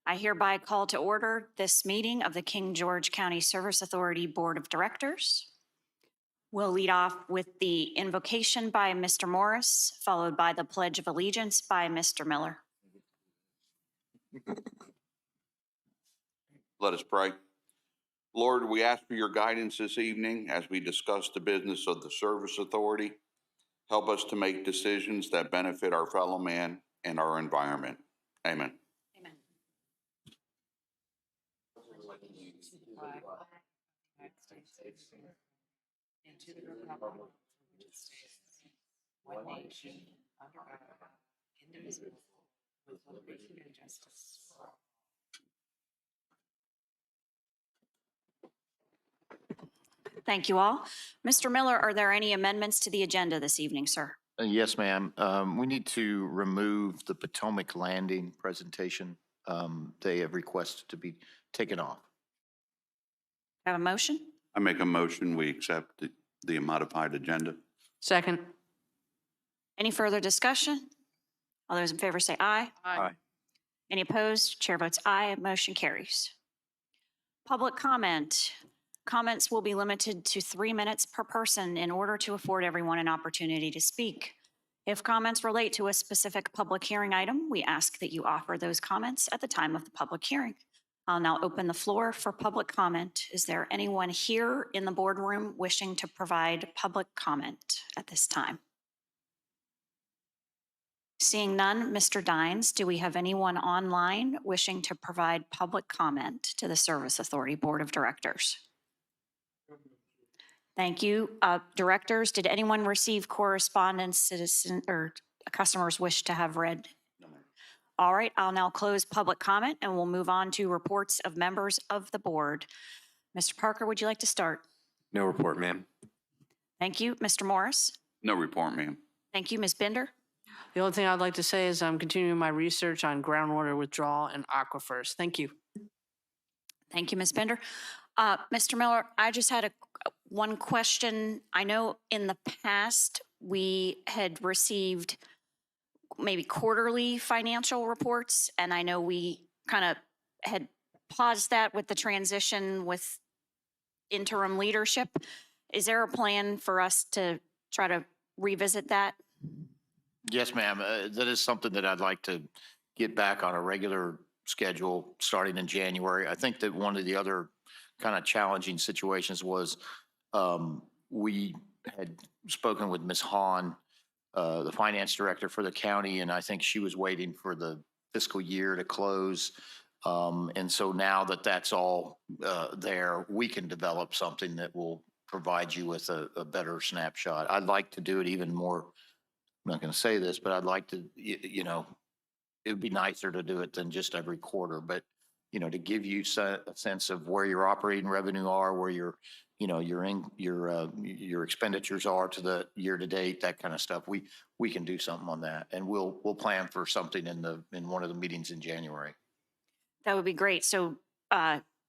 I hereby call to order this meeting of the King George County Service Authority Board of Directors. We'll lead off with the invocation by Mr. Morris, followed by the Pledge of Allegiance by Mr. Miller. Let us pray. Lord, we ask for your guidance this evening as we discuss the business of the Service Authority. Help us to make decisions that benefit our fellow man and our environment. Amen. Amen. One nation, under God, indivisible, with liberty and justice for all. Thank you all. Mr. Miller, are there any amendments to the agenda this evening, sir? Yes, ma'am. We need to remove the Potomac Landing presentation. They have requested to be taken off. Have a motion? I make a motion, we accept the modified agenda. Second. Any further discussion? All those in favor say aye. Aye. Any opposed? Chair votes aye. Motion carries. Public comment. Comments will be limited to 3 minutes per person in order to afford everyone an opportunity to speak. If comments relate to a specific public hearing item, we ask that you offer those comments at the time of the public hearing. I'll now open the floor for public comment. Is there anyone here in the boardroom wishing to provide public comment at this time? Seeing none, Mr. Dines, do we have anyone online wishing to provide public comment to the Service Authority Board of Directors? Thank you. Directors, did anyone receive correspondence, citizen, or customers wish to have read? No, ma'am. All right, I'll now close public comment and we'll move on to reports of members of the board. Mr. Parker, would you like to start? No report, ma'am. Thank you. Mr. Morris? No report, ma'am. Thank you. Ms. Binder? The only thing I'd like to say is I'm continuing my research on groundwater withdrawal and aquifers. Thank you. Thank you, Ms. Binder. Mr. Miller, I just had one question. I know in the past we had received maybe quarterly financial reports, and I know we kind of had paused that with the transition with interim leadership. Is there a plan for us to try to revisit that? Yes, ma'am. That is something that I'd like to get back on a regular schedule starting in January. I think that one of the other kind of challenging situations was we had spoken with Ms. Hahn, the finance director for the county, and I think she was waiting for the fiscal year to close. And so now that that's all there, we can develop something that will provide you with a better snapshot. I'd like to do it even more. I'm not going to say this, but I'd like to, you know, it would be nicer to do it than just every quarter, but, you know, to give you a sense of where your operating revenue are, where your, you know, your expenditures are to the year to date, that kind of stuff. We can do something on that, and we'll plan for something in one of the meetings in January. That would be great. So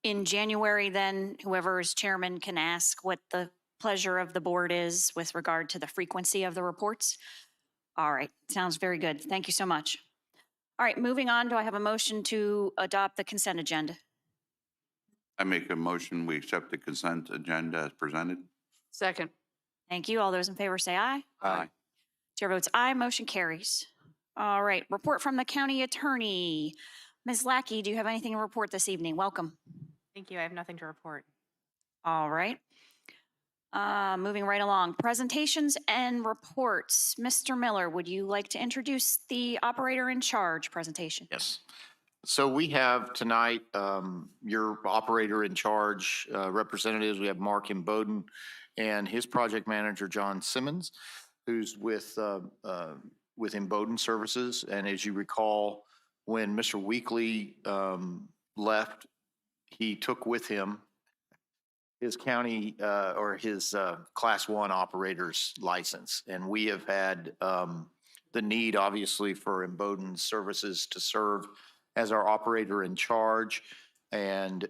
in January, then whoever is chairman can ask what the pleasure of the board is with regard to the frequency of the reports. All right, sounds very good. Thank you so much. All right, moving on, do I have a motion to adopt the consent agenda? I make a motion, we accept the consent agenda as presented. Second. Thank you. All those in favor say aye. Aye. Chair votes aye, motion carries. All right, report from the county attorney. Ms. Lackey, do you have anything to report this evening? Welcome. Thank you. I have nothing to report. All right. Moving right along, presentations and reports. Mr. Miller, would you like to introduce the operator in charge presentation? Yes. So we have tonight your operator in charge representatives. We have Mark Imboden and his project manager, John Simmons, who's with Imboden Services. And as you recall, when Mr. Weekly left, he took with him his county or his class 1 operator's license. And we have had the need, obviously, for Imboden Services to serve as our operator in charge. And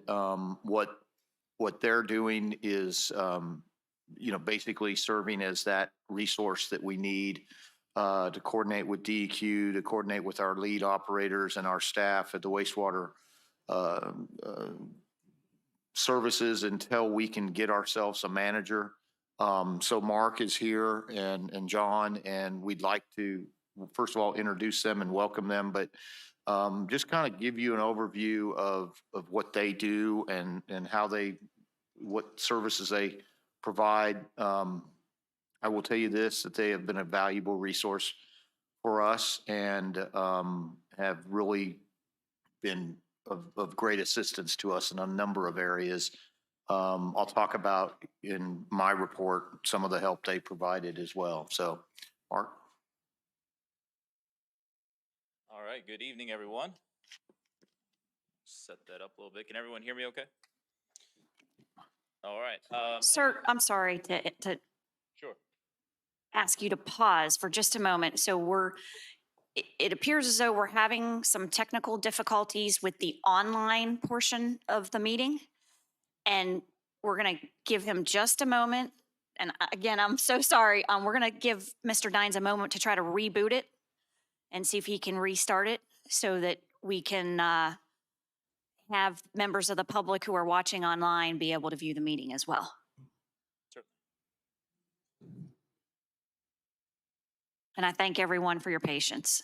what they're doing is, you know, basically serving as that resource that we need to coordinate with DEQ, to coordinate with our lead operators and our staff at the wastewater uh, uh, services until we can get ourselves a manager. So Mark is here and John, and we'd like to, first of all, introduce them and welcome them, but just kind of give you an overview of what they do and how they, what services they provide. I will tell you this, that they have been a valuable resource for us and have really been of great assistance to us in a number of areas. I'll talk about in my report some of the help they provided as well. So, Mark? All right, good evening, everyone. Set that up a little bit. Can everyone hear me okay? All right. Sir, I'm sorry to Sure. ask you to pause for just a moment. So it appears as though we're having some technical difficulties with the online portion of the meeting. And we're going to give him just a moment. And again, I'm so sorry. We're going to give Mr. Dines a moment to try to reboot it and see if he can restart it so that we can have members of the public who are watching online be able to view the meeting as well. Certainly. And I thank everyone for your patience.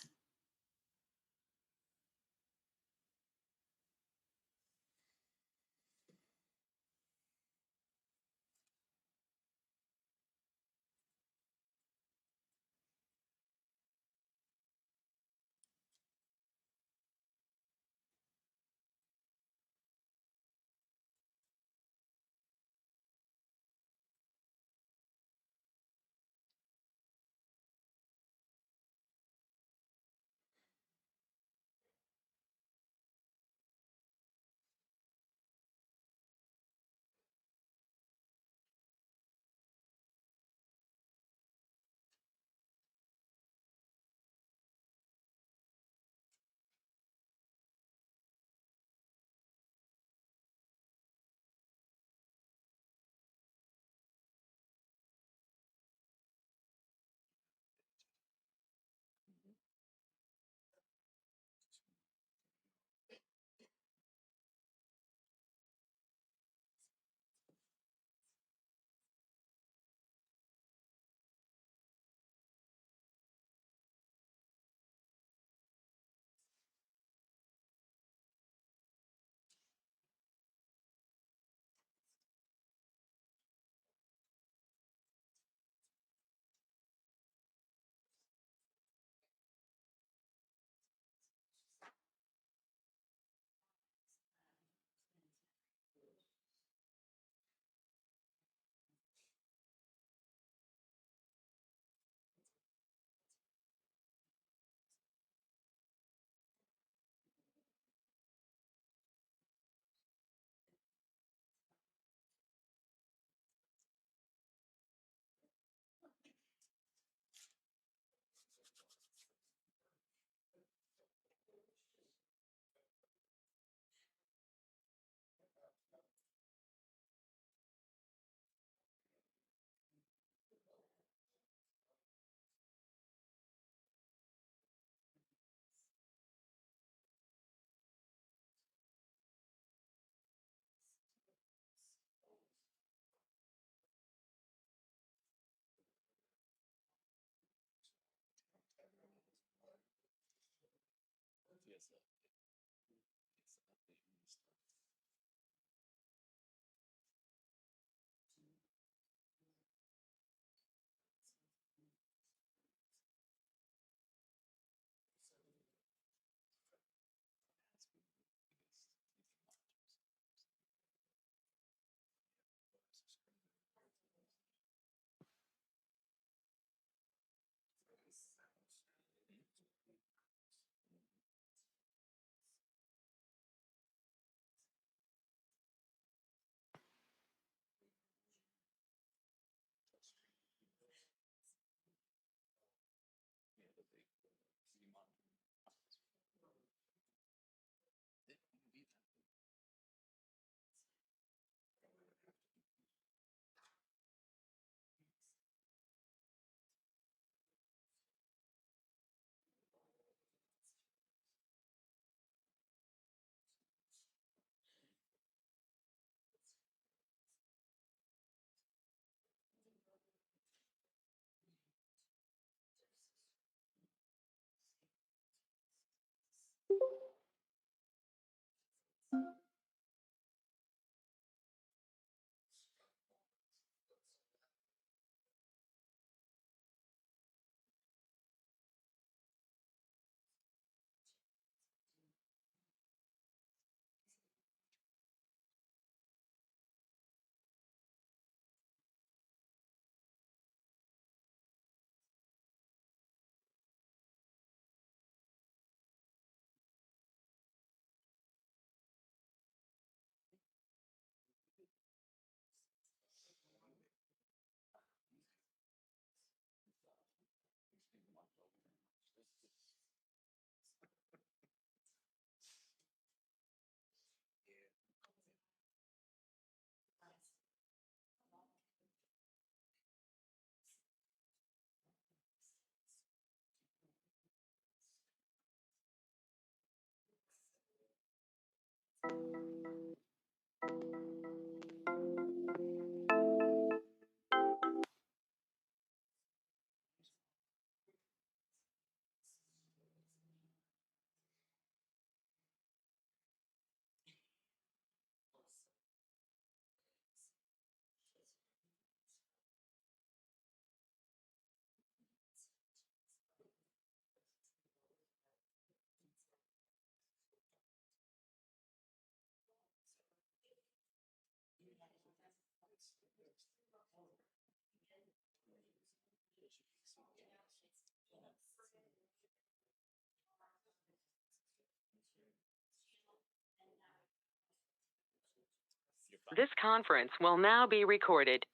This conference will now be recorded.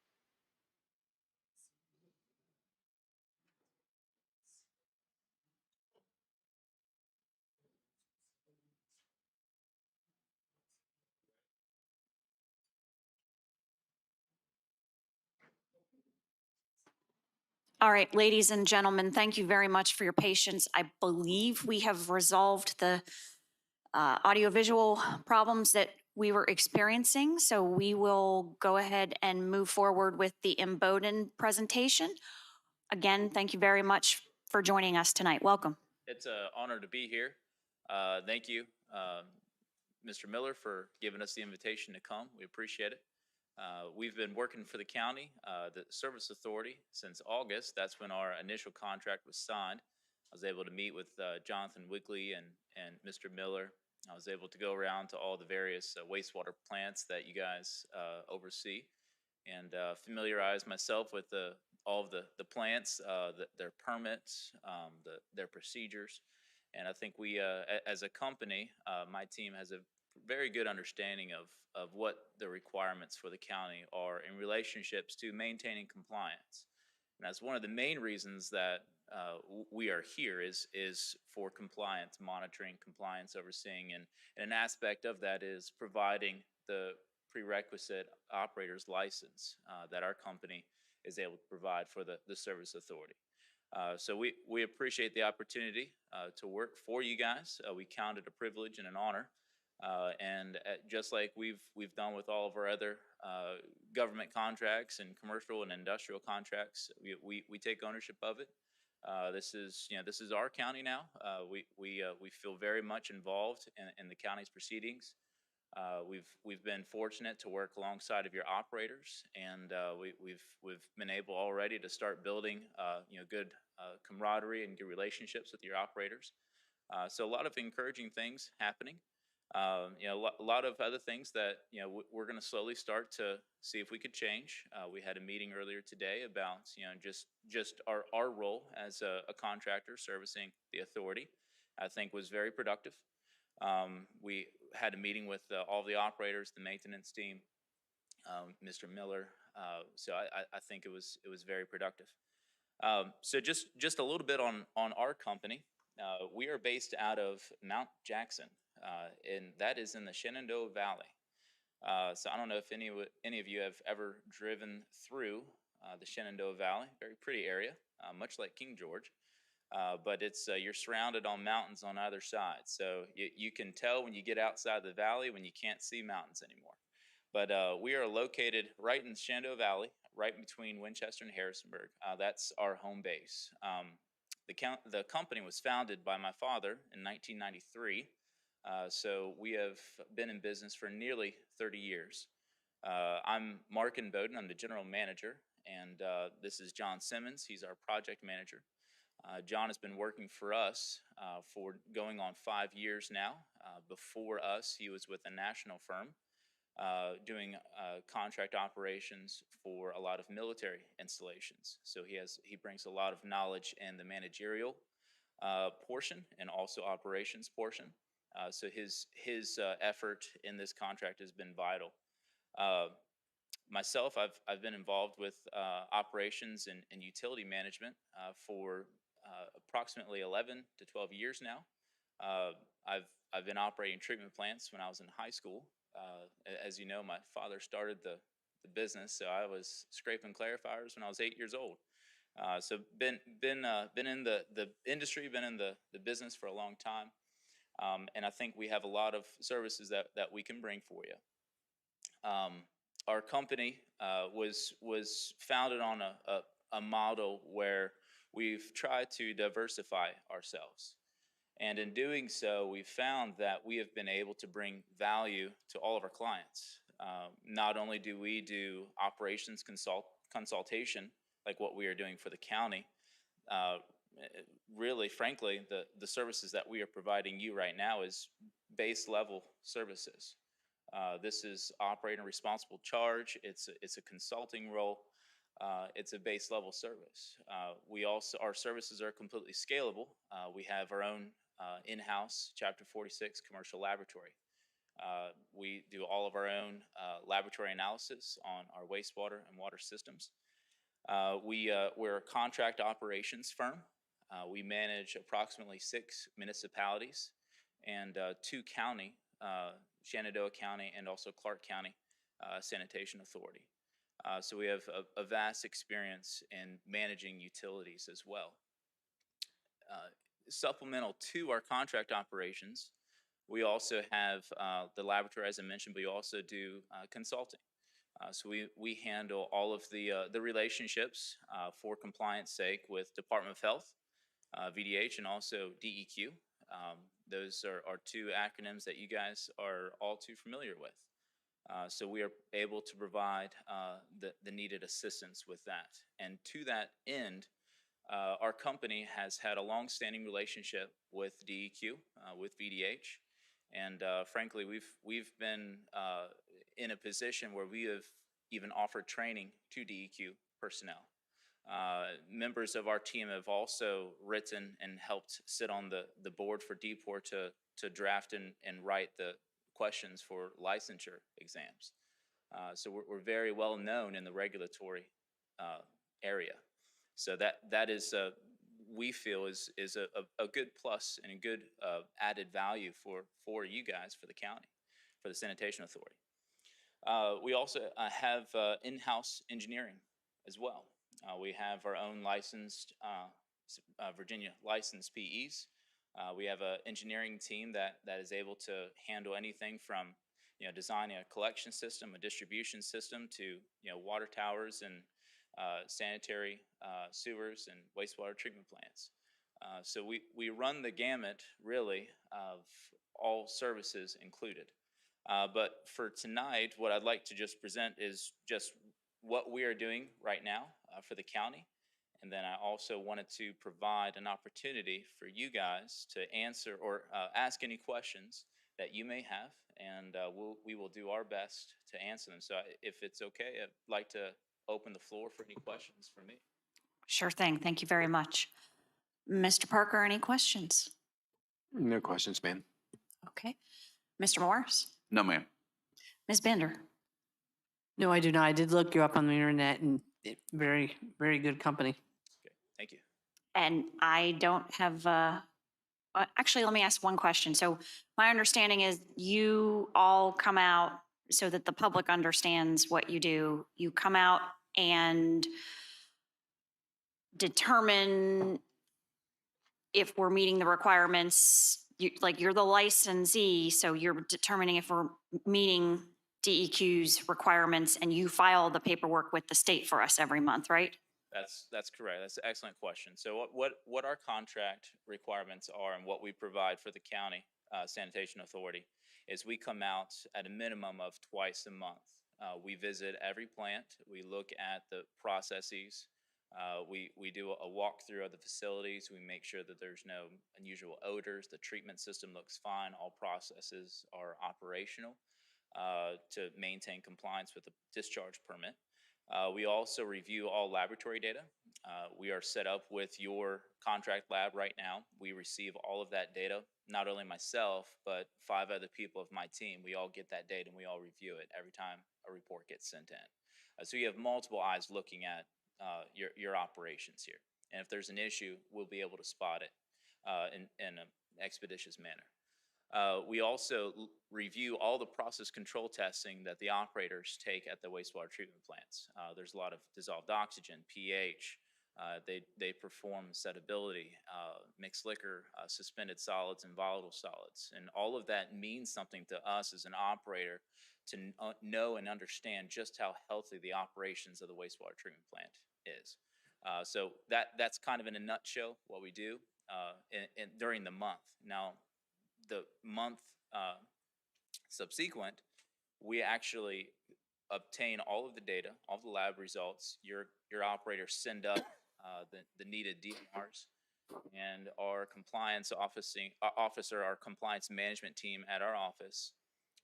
All right, ladies and gentlemen, thank you very much for your patience. I believe we have resolved the audiovisual problems that we were experiencing. So we will go ahead and move forward with the Imboden presentation. Again, thank you very much for joining us tonight. Welcome. It's an honor to be here. Thank you, Mr. Miller, for giving us the invitation to come. We appreciate it. We've been working for the county, the Service Authority, since August. That's when our initial contract was signed. I was able to meet with Jonathan Wigley and Mr. Miller. I was able to go around to all the various wastewater plants that you guys oversee and familiarize myself with all of the plants, their permits, their procedures. And I think we, as a company, my team has a very good understanding of what the requirements for the county are in relationships to maintaining compliance. And that's one of the main reasons that we are here is for compliance monitoring, compliance overseeing, and an aspect of that is providing the prerequisite operator's license that our company is able to provide for the Service Authority. So we appreciate the opportunity to work for you guys. We count it a privilege and an honor. And just like we've done with all of our other government contracts and commercial and industrial contracts, we take ownership of it. This is our county now. We feel very much involved in the county's proceedings. We've been fortunate to work alongside of your operators, and we've been able already to start building good camaraderie and good relationships with your operators. So a lot of encouraging things happening. A lot of other things that we're going to slowly start to see if we could change. We had a meeting earlier today about just our role as a contractor servicing the authority. I think was very productive. We had a meeting with all the operators, the maintenance team, Mr. Miller. So I think it was very productive. So just a little bit on our company. We are based out of Mount Jackson, and that is in the Shenandoah Valley. So I don't know if any of you have ever driven through the Shenandoah Valley. Very pretty area, much like King George. But it's you're surrounded on mountains on either side. So you can tell when you get outside the valley when you can't see mountains anymore. But we are located right in the Shenandoah Valley, right between Winchester and Harrisonburg. That's our home base. The company was founded by my father in 1993. So we have been in business for nearly 30 years. I'm Mark Bowden. I'm the general manager. And this is John Simmons. He's our project manager. John has been working for us for going on 5 years now. Before us, he was with a national firm doing contract operations for a lot of military installations. So he brings a lot of knowledge in the managerial portion and also operations portion. So his effort in this contract has been vital. Myself, I've been involved with operations and utility management for approximately 11 to 12 years now. I've been operating treatment plants when I was in high school. As you know, my father started the business, so I was scraping clarifiers when I was 8 years old. So been in the industry, been in the business for a long time, and I think we have a lot of services that we can bring for you. Our company was founded on a model where we've tried to diversify ourselves. And in doing so, we've found that we have been able to bring value to all of our clients. Not only do we do operations consultation, like what we are doing for the county, really, frankly, the services that we are providing you right now is base level services. This is operating responsible charge. It's a consulting role. It's a base level service. Our services are completely scalable. We have our own in-house Chapter 46 commercial laboratory. We do all of our own laboratory analysis on our wastewater and water systems. We're a contract operations firm. We manage approximately 6 municipalities and 2 county, Shenandoah County and also Clark County Sanitation Authority. So we have a vast experience in managing utilities as well. Supplemental to our contract operations, we also have the laboratory, as I mentioned, but we also do consulting. So we handle all of the relationships for compliance sake with Department of Health, VDH, and also DEQ. Those are 2 acronyms that you guys are all too familiar with. So we are able to provide the needed assistance with that. And to that end, our company has had a long-standing relationship with DEQ, with VDH, and frankly, we've been in a position where we have even offered training to DEQ personnel. Members of our team have also written and helped sit on the board for DPOR to draft and write the questions for licensure exams. So we're very well known in the regulatory area. So that is, we feel, is a good plus and a good added value for you guys, for the county, for the Sanitation Authority. We also have in-house engineering as well. We have our own licensed, Virginia licensed PEs. We have an engineering team that is able to handle anything from, designing a collection system, a distribution system, to, water towers and sanitary sewers and wastewater treatment plants. So we run the gamut, really, of all services included. But for tonight, what I'd like to just present is just what we are doing right now for the county. And then I also wanted to provide an opportunity for you guys to answer or ask any questions that you may have, and we will do our best to answer them. So if it's okay, I'd like to open the floor for any questions from me. Sure thing. Thank you very much. Mr. Parker, any questions? No questions, ma'am. Okay. Mr. Morris? No, ma'am. Ms. Bender? No, I do not. I did look you up on the internet, and very, very good company. Okay, thank you. And I don't have, actually, let me ask one question. So my understanding is you all come out so that the public understands what you do. You come out and determine if we're meeting the requirements. You're the licensee, so you're determining if we're meeting DEQ's requirements, and you file the paperwork with the state for us every month, right? That's correct. That's an excellent question. So what our contract requirements are and what we provide for the county sanitation authority is we come out at a minimum of twice a month. We visit every plant. We look at the processes. We do a walkthrough of the facilities. We make sure that there's no unusual odors. The treatment system looks fine. All processes are operational to maintain compliance with the discharge permit. We also review all laboratory data. We are set up with your contract lab right now. We receive all of that data, not only myself, but 5 other people of my team. We all get that data and we all review it every time a report gets sent in. So you have multiple eyes looking at your operations here. And if there's an issue, we'll be able to spot it in an expeditious manner. We also review all the process control testing that the operators take at the wastewater treatment plants. There's a lot of dissolved oxygen, pH. They perform settability, mixed liquor, suspended solids, and volatile solids. And all of that means something to us as an operator to know and understand just how healthy the operations of the wastewater treatment plant is. So that's kind of in a nutshell what we do during the month. Now, the month subsequent, we actually obtain all of the data, all the lab results. Your operators send up the needed DMRs, and our compliance officer, our compliance management team at our office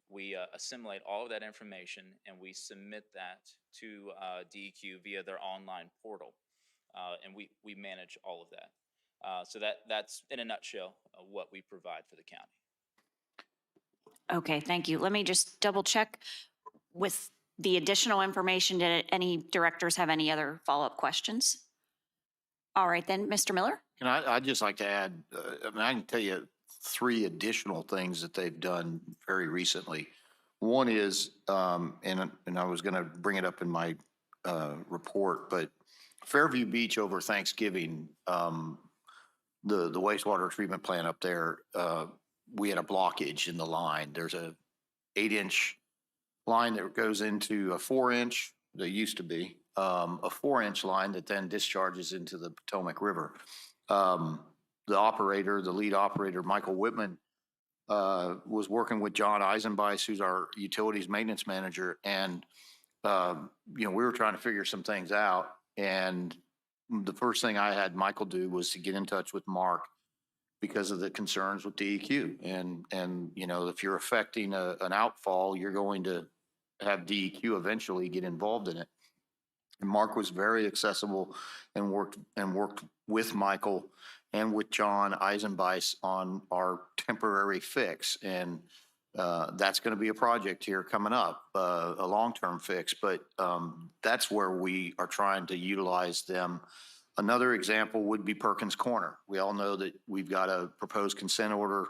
We assimilate all of that information and we submit that to DEQ via their online portal. And we manage all of that. So that's in a nutshell what we provide for the county. Okay, thank you. Let me just double check with the additional information. Did any directors have any other follow-up questions? All right, then, Mr. Miller? And I'd just like to add, I mean, I can tell you 3 additional things that they've done very recently. One is, and I was going to bring it up in my report, but Fairview Beach over Thanksgiving, the wastewater treatment plant up there, we had a blockage in the line. There's a 8-inch line that goes into a 4-inch, there used to be, a 4-inch line that then discharges into the Potomac River. The lead operator, Michael Whitman, was working with John Eisenbeis, who's our utilities maintenance manager. And, we were trying to figure some things out. And the first thing I had Michael do was to get in touch with Mark because of the concerns with DEQ. And if you're affecting an outfall, you're going to have DEQ eventually get involved in it. And Mark was very accessible and worked with Michael and with John Eisenbeis on our temporary fix. And that's going to be a project here coming up, a long-term fix, but that's where we are trying to utilize them. Another example would be Perkins Corner. We all know that we've got a proposed consent order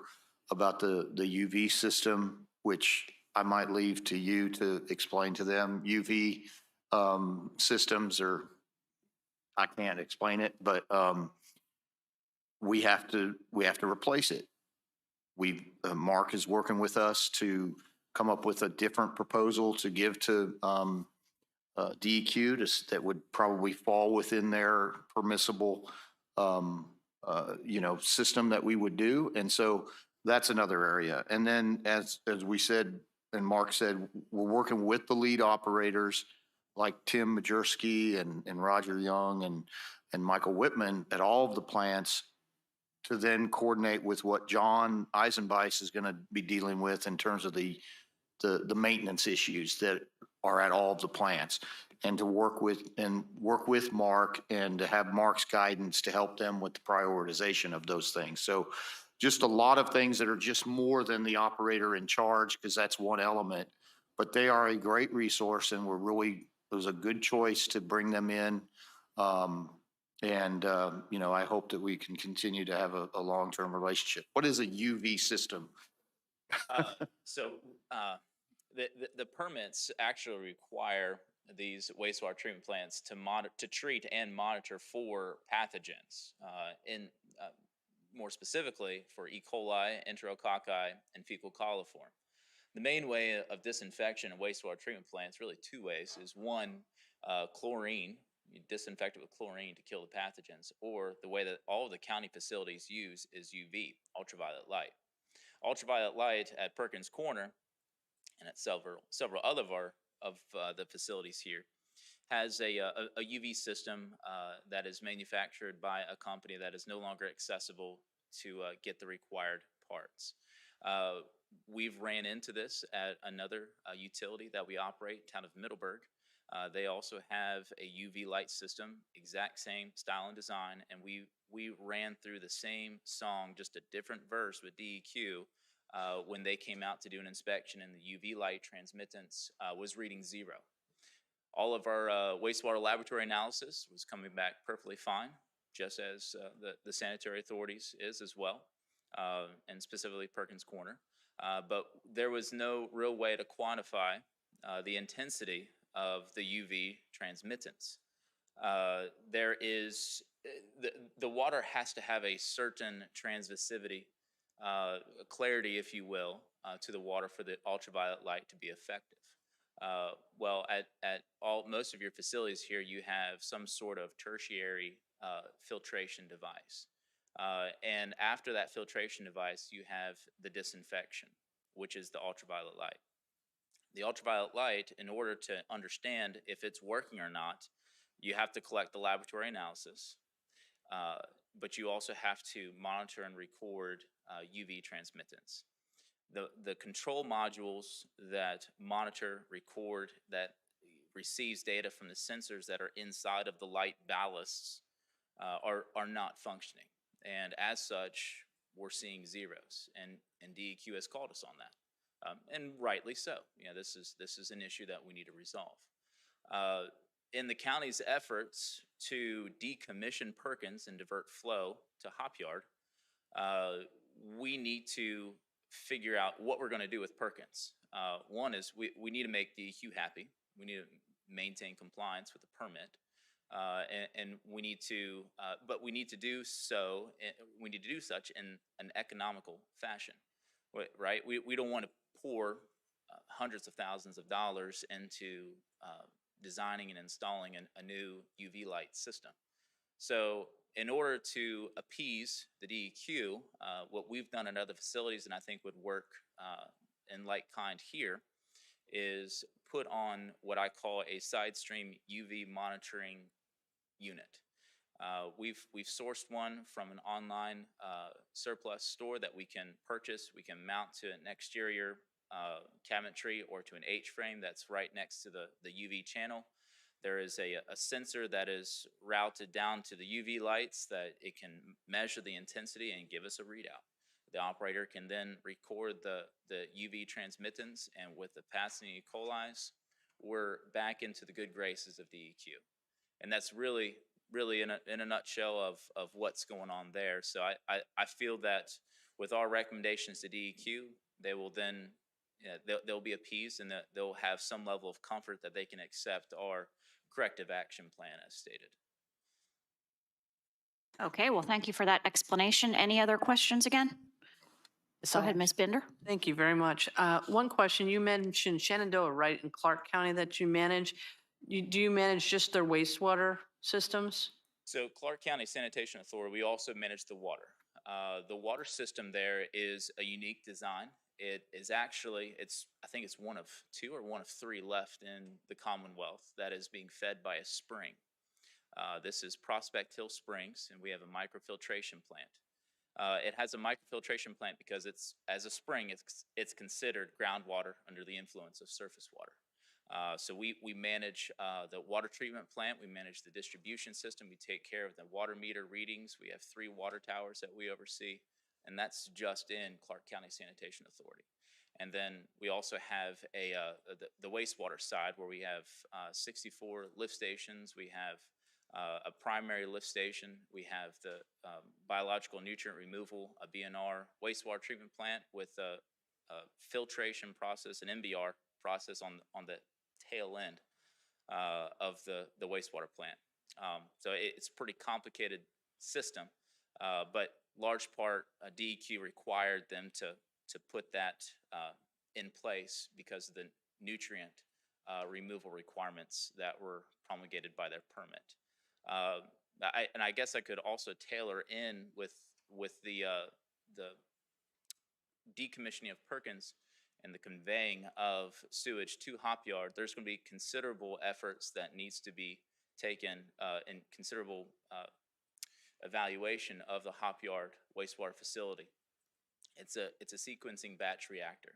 about the UV system, which I might leave to you to explain to them. UV systems are, I can't explain it, but we have to replace it. Mark is working with us to come up with a different proposal to give to DEQ that would probably fall within their permissible, system that we would do. And so that's another area. And then as we said, and Mark said, we're working with the lead operators like Tim Majerski and Roger Young and Michael Whitman at all of the plants to then coordinate with what John Eisenbeis is going to be dealing with in terms of the maintenance issues that are at all of the plants, and to work with Mark and to have Mark's guidance to help them with the prioritization of those things. So just a lot of things that are just more than the operator in charge, because that's one element, but they are a great resource, and it was a good choice to bring them in. I hope that we can continue to have a long-term relationship. What is a UV system? The permits actually require these wastewater treatment plants to treat and monitor for pathogens, more specifically for E. coli, enterococci, and fecal coliform. The main way of disinfection in wastewater treatment plants, really 2 ways, is one, chlorine. You disinfect it with chlorine to kill the pathogens, or the way that all of the county facilities use is UV, ultraviolet light. Ultraviolet light at Perkins Corner and at several other of the facilities here has a UV system that is manufactured by a company that is no longer accessible to get the required parts. We've ran into this at another utility that we operate, town of Middleburg. They also have a UV light system, exact same style and design, and we ran through the same song, just a different verse with DEQ when they came out to do an inspection, and the UV light transmittance was reading 0. All of our wastewater laboratory analysis was coming back perfectly fine, just as the sanitary authorities is as well, and specifically Perkins Corner. But there was no real way to quantify the intensity of the UV transmittance. There is, the water has to have a certain transmissivity, clarity, if you will, to the water for the ultraviolet light to be effective. Well, at most of your facilities here, you have some sort of tertiary filtration device. And after that filtration device, you have the disinfection, which is the ultraviolet light. The ultraviolet light, in order to understand if it's working or not, you have to collect the laboratory analysis, but you also have to monitor and record UV transmittance. The control modules that monitor, record, that receives data from the sensors that are inside of the light ballasts are not functioning. And as such, we're seeing zeros, and DEQ has called us on that, and rightly so. You know, this is an issue that we need to resolve. In the county's efforts to decommission Perkins and divert flow to Hop Yard, we need to figure out what we're going to do with Perkins. One is we need to make DEQ happy. We need to maintain compliance with the permit. And we need to, but we need to do so, we need to do such in an economical fashion, right? We don't want to pour hundreds of thousands of dollars into designing and installing a new UV light system. So in order to appease the DEQ, what we've done in other facilities and I think would work in like kind here is put on what I call a side stream UV monitoring unit. We've sourced one from an online surplus store that we can purchase. We can mount to an exterior cabinetry or to an H-frame that's right next to the UV channel. There is a sensor that is routed down to the UV lights that it can measure the intensity and give us a readout. The operator can then record the UV transmittance, and with the passing E. coli's, we're back into the good graces of DEQ. And that's really in a nutshell of what's going on there. So I feel that with our recommendations to DEQ, they will then, they'll be appeased, and that they'll have some level of comfort that they can accept our corrective action plan as stated. Okay, well, thank you for that explanation. Any other questions again? Go ahead, Ms. Bender. Thank you very much. One question, you mentioned Shenandoah, right, in Clark County that you manage. Do you manage just their wastewater systems? So Clark County Sanitation Authority, we also manage the water. The water system there is a unique design. It is actually, I think it's one of two or one of three left in the Commonwealth that is being fed by a spring. This is Prospect Hill Springs, and we have a microfiltration plant. It has a microfiltration plant because as a spring, it's considered groundwater under the influence of surface water. So we manage the water treatment plant, we manage the distribution system, we take care of the water meter readings. We have 3 water towers that we oversee, and that's just in Clark County Sanitation Authority. And then we also have the wastewater side, where we have 64 lift stations. We have a primary lift station. We have the biological nutrient removal, a BNR wastewater treatment plant with a filtration process, an MBR process on the tail end of the wastewater plant. So it's a pretty complicated system, but large part DEQ required them to put that in place because of the nutrient removal requirements that were promulgated by their permit. I guess I could also tailor in with the decommissioning of Perkins and the conveying of sewage to Hop Yard. There's going to be considerable efforts that needs to be taken and considerable evaluation of the Hop Yard wastewater facility. It's a sequencing batch reactor,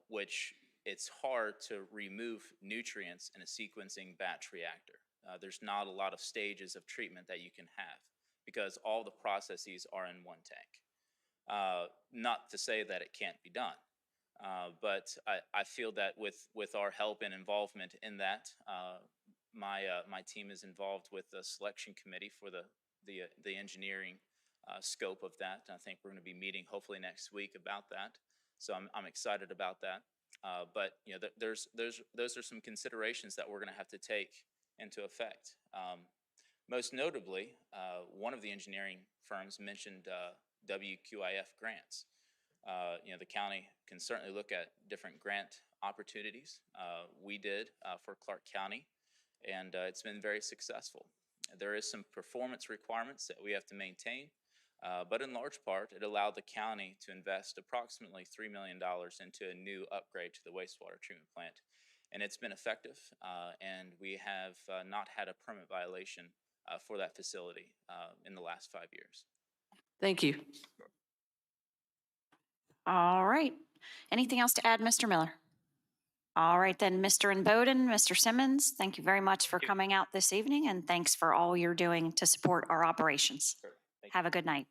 which it's hard to remove nutrients in a sequencing batch reactor. There's not a lot of stages of treatment that you can have because all the processes are in one tank. Not to say that it can't be done, but I feel that with our help and involvement in that, my team is involved with the selection committee for the engineering scope of that. I think we're going to be meeting hopefully next week about that. So I'm excited about that. But you know, those are some considerations that we're going to have to take into effect. Most notably, one of the engineering firms mentioned WQIF grants. You know, the county can certainly look at different grant opportunities. We did for Clark County, and it's been very successful. There is some performance requirements that we have to maintain, but in large part, it allowed the county to invest approximately $3 million into a new upgrade to the wastewater treatment plant. And it's been effective, and we have not had a permit violation for that facility in the last 5 years. Thank you. All right. Anything else to add, Mr. Miller? All right, then, Mr. Bowden, Mr. Simmons, thank you very much for coming out this evening, and thanks for all you're doing to support our operations. Thank you. Have a good night.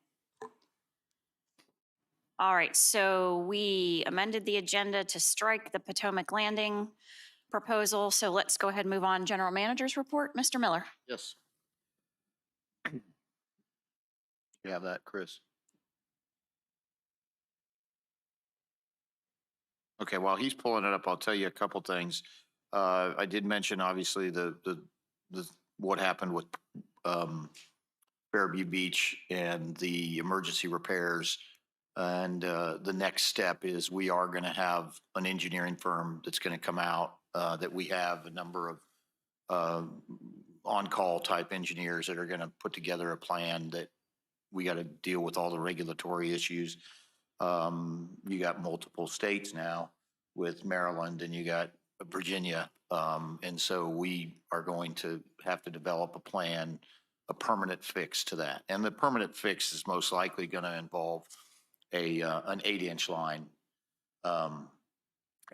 All right, so we amended the agenda to strike the Potomac Landing proposal, so let's go ahead and move on. General Manager's report, Mr. Miller. Yes. You have that, Chris? Okay, while he's pulling it up, I'll tell you a couple things. I did mention, obviously, what happened with Fairview Beach and the emergency repairs. And the next step is we are going to have an engineering firm that's going to come out, that we have a number of on-call type engineers that are going to put together a plan that we got to deal with all the regulatory issues. You got multiple states now with Maryland, and you got Virginia. And so we are going to have to develop a plan, a permanent fix to that. And the permanent fix is most likely going to involve an 8-inch line. And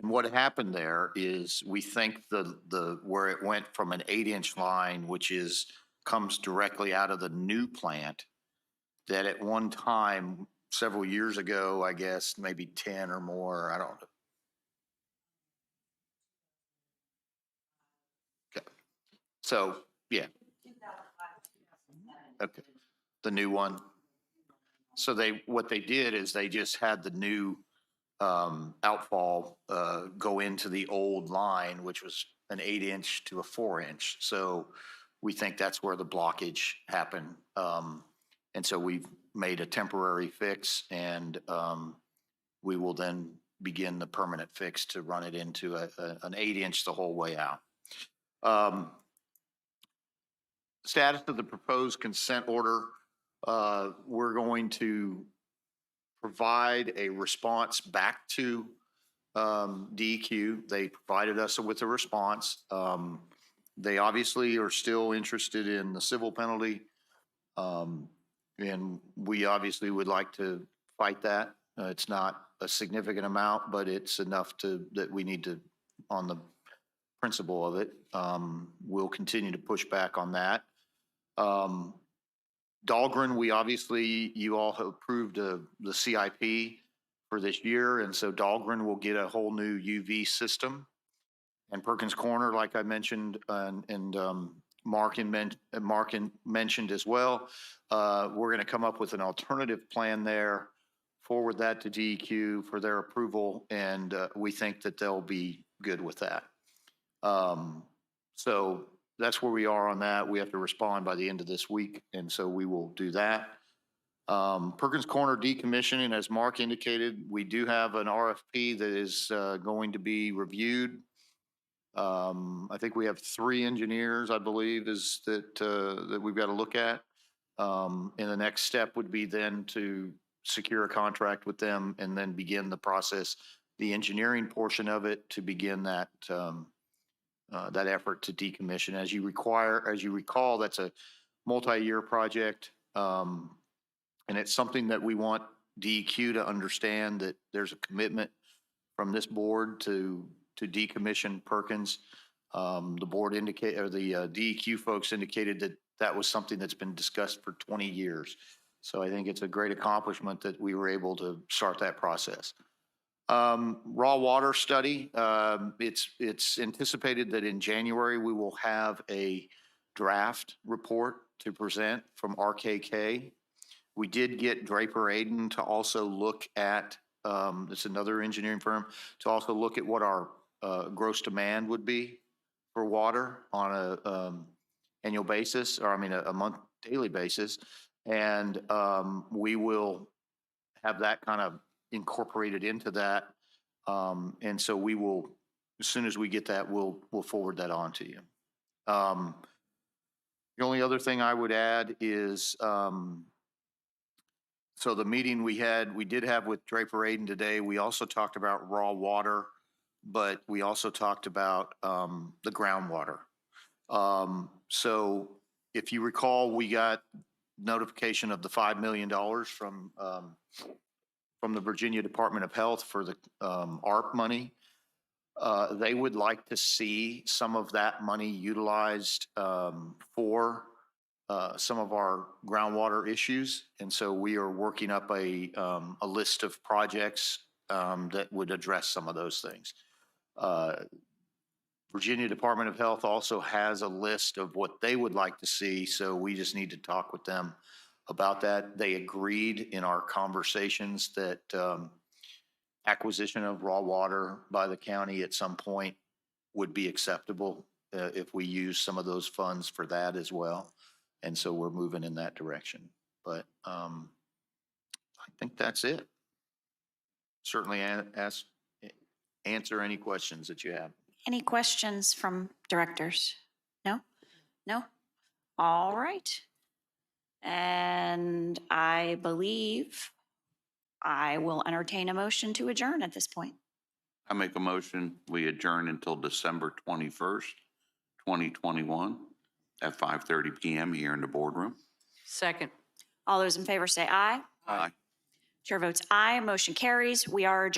what happened there is we think where it went from an 8-inch line, which comes directly out of the new plant, that at one time, several years ago, I guess, maybe 10 or more, I don't know. Okay. So, yeah. Okay. The new one. So what they did is they just had the new outfall go into the old line, which was an 8-inch to a 4-inch. So we think that's where the blockage happened. And so we've made a temporary fix, and we will then begin the permanent fix to run it into an 8-inch the whole way out. Status of the proposed consent order. We're going to provide a response back to DEQ. They provided us with a response. They obviously are still interested in the civil penalty. And we obviously would like to fight that. It's not a significant amount, but it's enough that we need to, on the principle of it, we'll continue to push back on that. Dahlgren, you all have approved the CIP for this year, and so Dahlgren will get a whole new UV system. And Perkins Corner, like I mentioned, and Mark mentioned as well, we're going to come up with an alternative plan there, forward that to DEQ for their approval, and we think that they'll be good with that. So that's where we are on that. We have to respond by the end of this week, and so we will do that. Perkins Corner decommissioning, as Mark indicated, we do have an RFP that is going to be reviewed. I think we have 3 engineers, I believe, that we've got to look at. And the next step would be then to secure a contract with them and then begin the process, the engineering portion of it, to begin that effort to decommission. As you recall, that's a multi-year project. And it's something that we want DEQ to understand, that there's a commitment from this board to decommission Perkins. The board the DEQ folks indicated that was something that's been discussed for 20 years. So I think it's a great accomplishment that we were able to start that process. Raw water study. It's anticipated that in January we will have a draft report to present from RKK. We did get Draper Aden to also look at, it's another engineering firm, to also look at what our gross demand would be for water on a annual basis, or a daily basis. And we will have that kind of incorporated into that. And so we will, as soon as we get that, we'll forward that on to you. The only other thing I would add is, so the meeting we did have with Draper Aden today, we also talked about raw water, but we also talked about the groundwater. So if you recall, we got notification of the $5 million from from the Virginia Department of Health for the ARP money. They would like to see some of that money utilized for some of our groundwater issues. And so we are working up a list of projects that would address some of those things. Virginia Department of Health also has a list of what they would like to see, so we just need to talk with them about that. They agreed in our conversations that acquisition of raw water by the county at some point would be acceptable if we use some of those funds for that as well. And so we're moving in that direction. But I think that's it. Certainly answer any questions that you have. Any questions from directors? No? No? All right. And I believe I will entertain a motion to adjourn at this point. I make a motion, we adjourn until December 21st, 2021 at 5:30 PM here in the boardroom. Second. All those in favor say aye. Aye. Chair votes aye. Motion carries. We are adjourned.